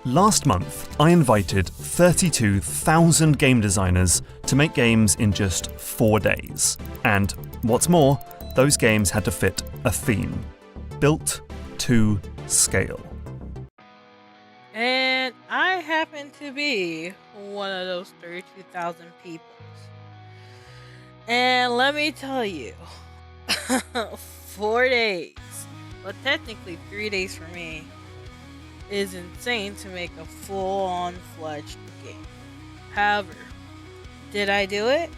Last month, I invited 32,000 game designers to make games in just 4 days. And what's more, those games had to fit a theme. Built to scale. And I happen to be one of those 32,000 people. And let me tell you, 4 days, well, technically 3 days for me, is insane to make a full-on fledged game. However, did I do it?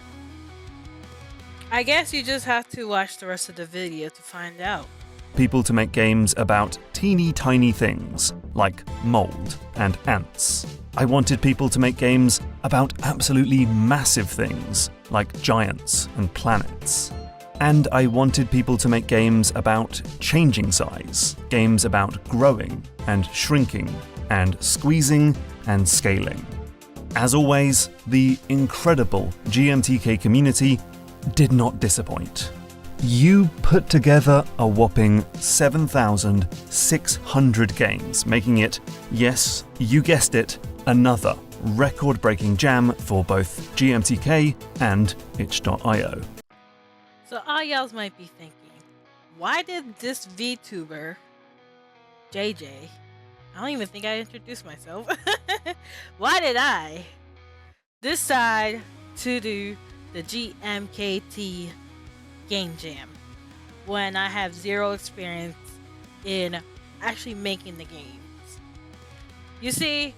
I guess you just have to watch the rest of the video to find out. People to make games about teeny tiny things, like mold and ants. I wanted people to make games about absolutely massive things, like giants and planets. And I wanted people to make games about changing size, games about growing and shrinking and squeezing and scaling. As always, the incredible GMTK community did not disappoint. You put together a whopping 7,600 games, making it, yes, you guessed it, another record-breaking jam for both GMTK and itch.io. So all y'all might be thinking, why did this VTuber, JJ, I don't even think I introduced myself, why did I decide to do the GMKT Game Jam when I have zero experience in actually making the games? You see,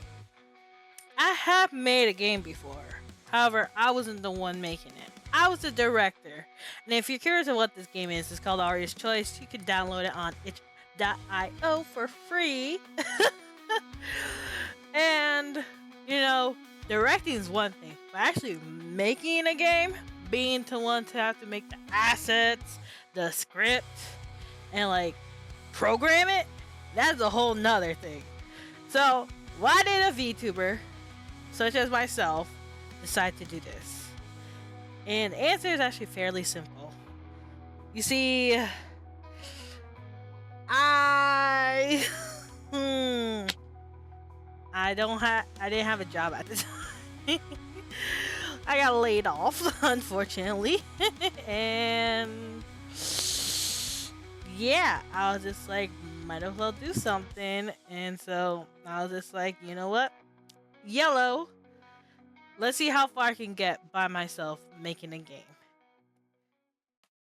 I have made a game before. However, I wasn't the one making it. I was the director. And if you're curious of what this game is, it's called Aria's Choice. You can download it on itch.io for free. And, you know, directing is one thing, but actually making a game, being the one to have to make the assets, the script, and like program it, that's a whole nother thing. So why did a VTuber such as myself decide to do this? And the answer is actually fairly simple. You see, I didn't have a job at the time. I got laid off, unfortunately. And yeah, I was just like, might as well do something. And so I was just like, you know what? YOLO. Let's see how far I can get by myself making a game.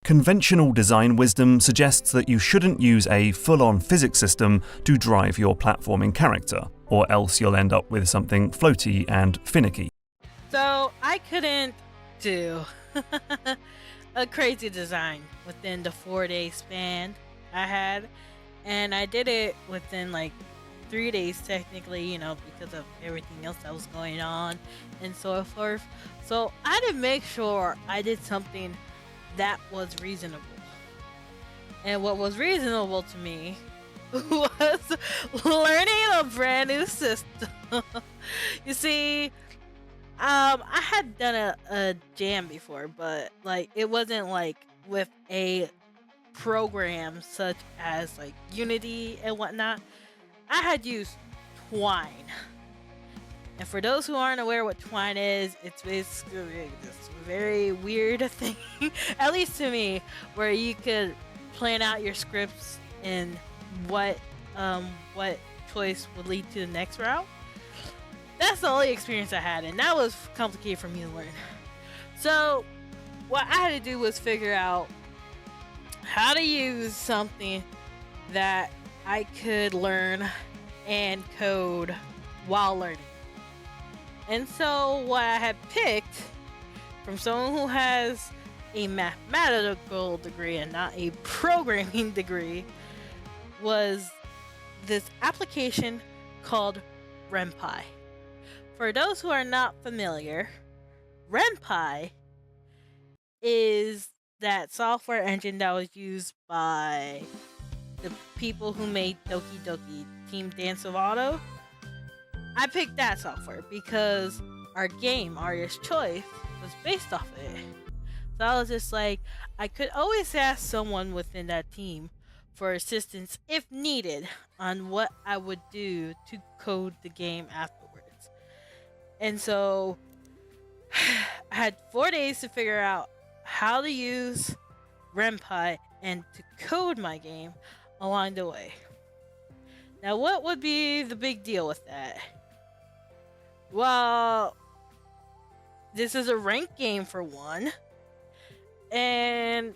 Conventional design wisdom suggests that you shouldn't use a full-on physics system to drive your platforming character, or else you'll end up with something floaty and finicky. So I couldn't do a crazy design within the 4-day span I had, and I did it within like 3 days technically, you know, because of everything else that was going on and so forth. So I had to make sure I did something that was reasonable. And what was reasonable to me was learning a brand new system. You see, I had done a jam before, but like it wasn't like with a program such as like Unity and whatnot. I had used Twine. And for those who aren't aware what Twine is, it's basically this very weird thing, at least to me, where you could plan out your scripts and what choice would lead to the next route. That's the only experience I had, and that was complicated for me to learn. So what I had to do was figure out how to use something that I could learn and code while learning. And so what I had picked from someone who has a mathematical degree and not a programming degree was this application called RenPy. For those who are not familiar, RenPy is that software engine that was used by the people who made Doki Doki Team Dance of Auto. I picked that software because our game, Aria's Choice, was based off of it. So I was just like, I could always ask someone within that team for assistance if needed on what I would do to code the game afterwards. And so I had 4 days to figure out how to use RenPy and to code my game along the way. Now, what would be the big deal with that? Well, this is a ranked game for one, and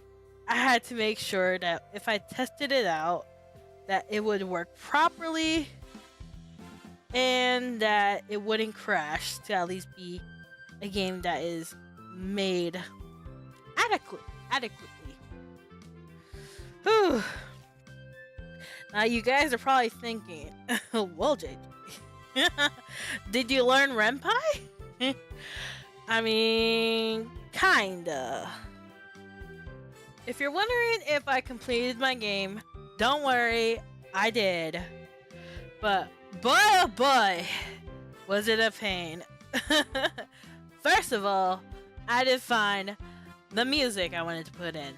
I had to make sure that if I tested it out, that it would work properly and that it wouldn't crash, to at least be a game that is made adequately. Whew. Now you guys are probably thinking, well, JJ, did you learn RenPy? I mean, kinda. If you're wondering if I completed my game, don't worry, I did. But boy oh boy, was it a pain. First of all, I did find the music I wanted to put in.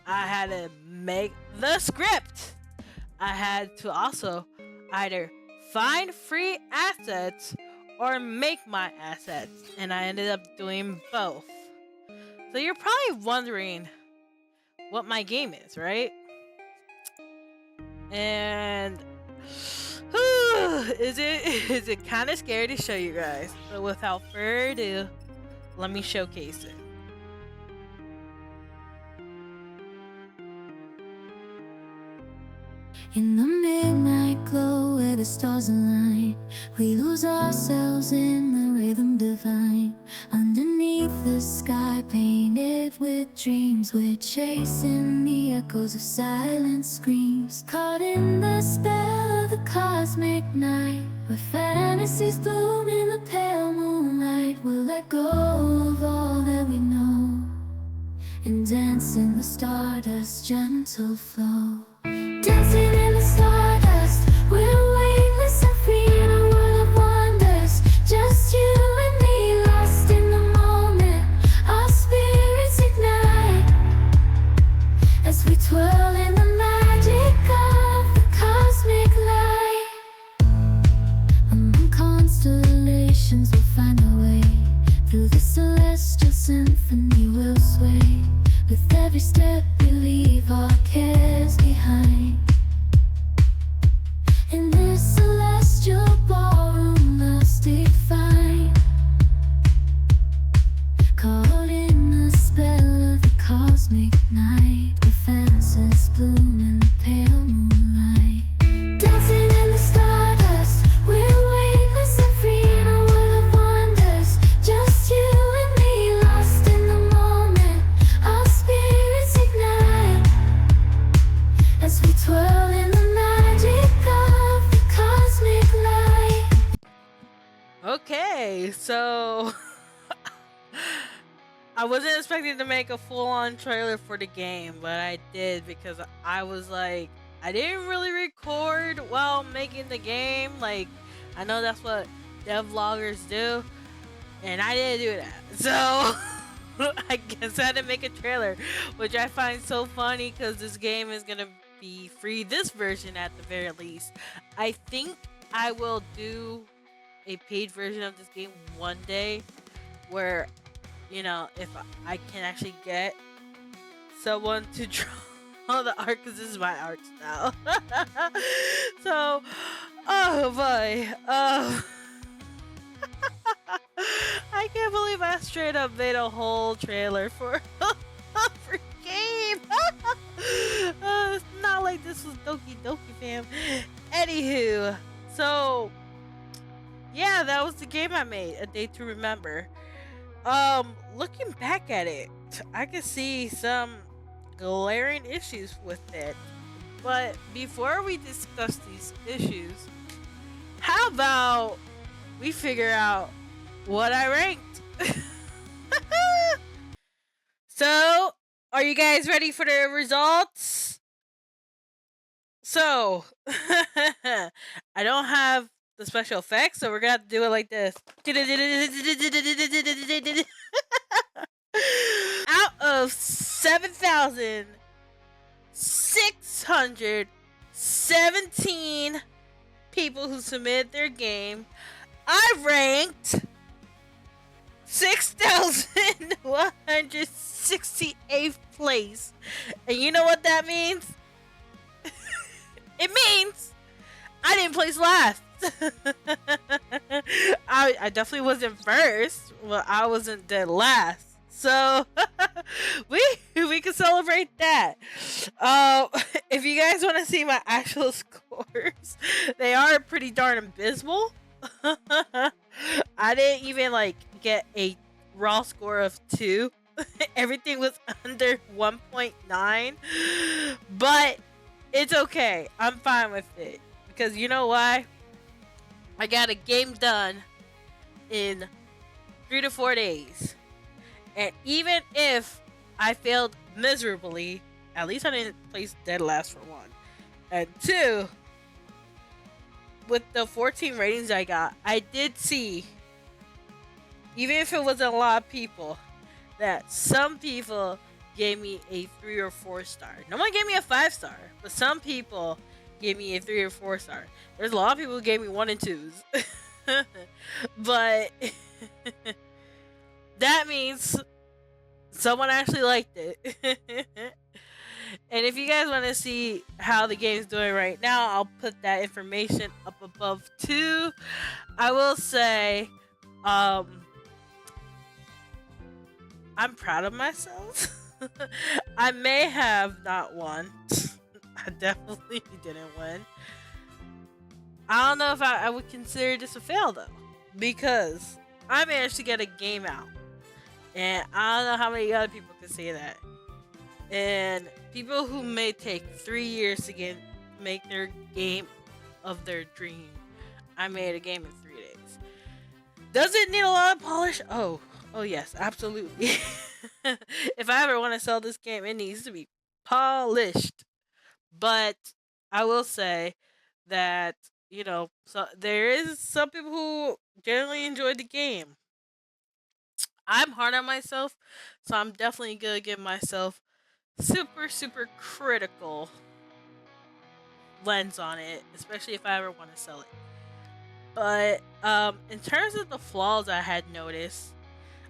I had to make the script. I had to also either find free assets or make my assets, and I ended up doing both. So you're probably wondering what my game is, right? And is it kind of scary to show you guys? So without further ado, let me showcase it. In the midnight glow where the stars align, we lose ourselves in the rhythm divine. Underneath the sky painted with dreams, we're chasing the echoes of silent screams. Caught in the spell of the cosmic night, where fantasies bloom in the pale moonlight. We'll let go of all that we know and dance in the stardust's gentle flow. Dancing in the stardust, we're weightless and free in a world of wonders. Just you and me, lost in the moment. Our spirits ignite as we twirl in the magic of the cosmic light. Among constellations, we'll find our way. Through the celestial symphony, we'll sway. With every step we leave our cares behind. In this celestial ballroom, love's defined. Caught in the spell of the cosmic night, where fantasies bloom in the pale moonlight. Dancing in the stardust, we're weightless and free in a world of wonders. Just you and me, lost in the moment. Our spirits ignite as we twirl in the magic of the cosmic light. Okay, so I wasn't expecting to make a full-on trailer for the game, but I did because I was like, I didn't really record while making the game. Like, I know that's what devloggers do, and I didn't do that. So I guess I had to make a trailer, which I find so funny because this game is gonna be free, this version at the very least. I think I will do a paid version of this game one day where, you know, if I can actually get someone to draw the art, because this is my art style. So, oh boy, I can't believe I straight up made a whole trailer for a free game. It's not like this was Doki Doki fam. Anywho, so yeah, that was the game I made, A Day to Remember. Looking back at it, I can see some glaring issues with it. But before we discuss these issues, how about we figure out what I ranked? So, are you guys ready for the results? So, I don't have the special effects, so we're gonna have to do it like this. Out of 7,700 617 people who submitted their game, I ranked 6,168th place. And you know what that means? It means I didn't place last. I definitely wasn't first, but I wasn't dead last. So we can celebrate that. If you guys want to see my actual scores, they are pretty darn abysmal. I didn't even get a raw score of 2. Everything was under 1.9, but it's okay. I'm fine with it because you know why? I got a game done in 3 to 4 days. And even if I failed miserably, at least I didn't place dead last for 1. And 2, with the 14 ratings I got, I did see, even if it wasn't a lot of people, that some people gave me a 3 or 4 star. No one gave me a 5 star, but some people gave me a 3 or 4 star. There's a lot of people who gave me 1 and 2s. But that means someone actually liked it. And if you guys want to see how the game's doing right now, I'll put that information up above too. I will say, I'm proud of myself. I may have not won. I definitely didn't win. I don't know if I would consider this a fail though, because I managed to get a game out, and I don't know how many other people can say that. And people who may take 3 years to make their game of their dream, I made a game in 3 days. Does it need a lot of polish? Oh yes, absolutely. If I ever want to sell this game, it needs to be polished. But I will say that, so there is some people who generally enjoyed the game. I'm hard on myself, so I'm definitely gonna give myself super, super critical lens on it, especially if I ever want to sell it. But in terms of the flaws I had noticed,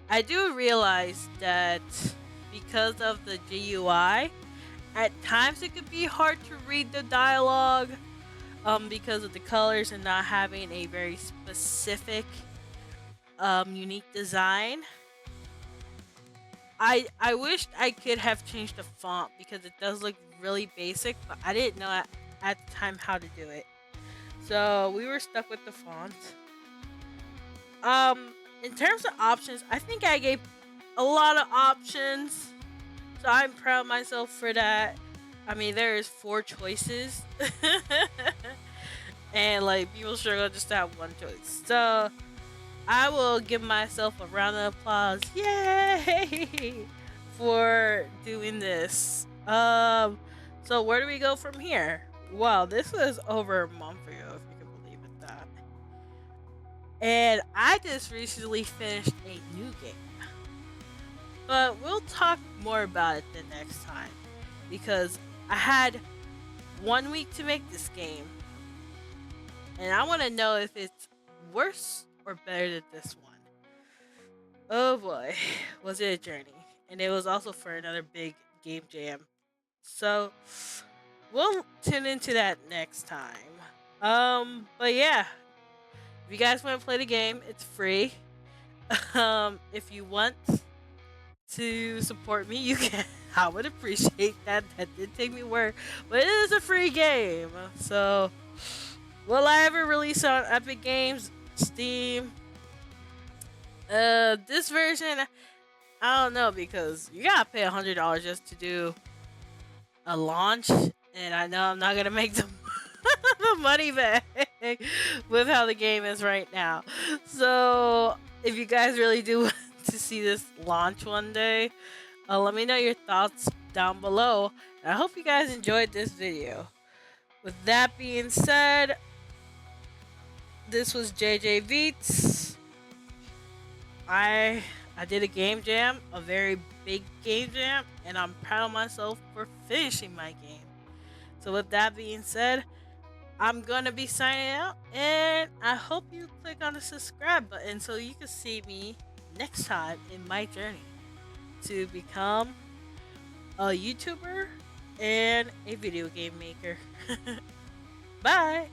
I do realize that because of the GUI, at times it could be hard to read the dialogue because of the colors and not having a very specific unique design. I wished I could have changed the font because it does look really basic, but I didn't know at the time how to do it. So we were stuck with the font. In terms of options, I think I gave a lot of options. So I'm proud of myself for that. I mean, there is 4 choices. And people struggle just to have one choice. So I will give myself a round of applause. Yay! For doing this. So where do we go from here? Wow, this was over a month ago, if you can believe it that. And I just recently finished a new game. But we'll talk more about it the next time. Because I had 1 week to make this game. And I want to know if it's worse or better than this one. Oh boy, was it a journey. And it was also for another big game jam. So we'll tune into that next time. But yeah, if you guys want to play the game, it's free. If you want to support me, you can. I would appreciate that. That did take me work, but it is a free game. So will I ever release it on Epic Games, Steam? This version, I don't know, because you gotta pay $100 just to do a launch, and I know I'm not gonna make the money back with how the game is right now. So if you guys really do want to see this launch one day, let me know your thoughts down below. And I hope you guys enjoyed this video. With that being said, this was JJ Beats. I did a game jam, a very big game jam, and I'm proud of myself for finishing my game. So with that being said, I'm gonna be signing out, and I hope you click on the subscribe button so you can see me next time in my journey to become a YouTuber and a video game maker. Bye!